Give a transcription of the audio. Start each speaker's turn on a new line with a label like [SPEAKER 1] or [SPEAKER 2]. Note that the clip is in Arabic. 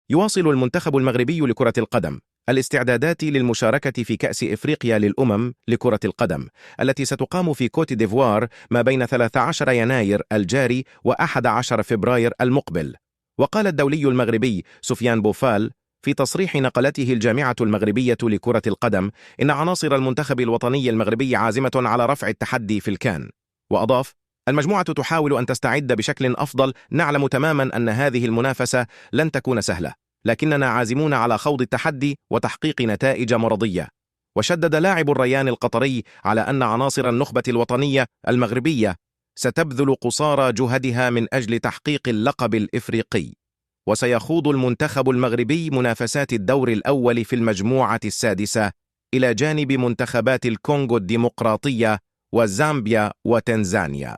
[SPEAKER 1] يواصل المنتخب المغربي لكرة القدم الاستعدادات للمشاركة في كأس إفريقيا للأمم لكرة القدم التي ستقام في كوت ديفوار ما بين 13 يناير الجاري و11 فبراير المقبل. وقال الدولي المغربي سفيان بوفال في تصريح نقلته الجامعة المغربية لكرة القدم إن عناصر المنتخب الوطني المغربي عازمة على رفع التحدي في الكان. وأضاف: المجموعة تحاول أن تستعد بشكل أفضل، نعلم تماما أن هذه المنافسة لن تكون سهلة، لكننا عازمون على خوض التحدي وتحقيق نتائج مرضية. وشدد لاعب الريان القطري على أن عناصر النخبة الوطنية المغربية ستبذل قصارى جهدها من أجل تحقيق اللقب الإفريقي. وسيخوض المنتخب المغربي منافسات الدور الأول في المجموعة السادسة إلى جانب منتخبات الكونغو الديمقراطية وزامبيا وتنزانيا.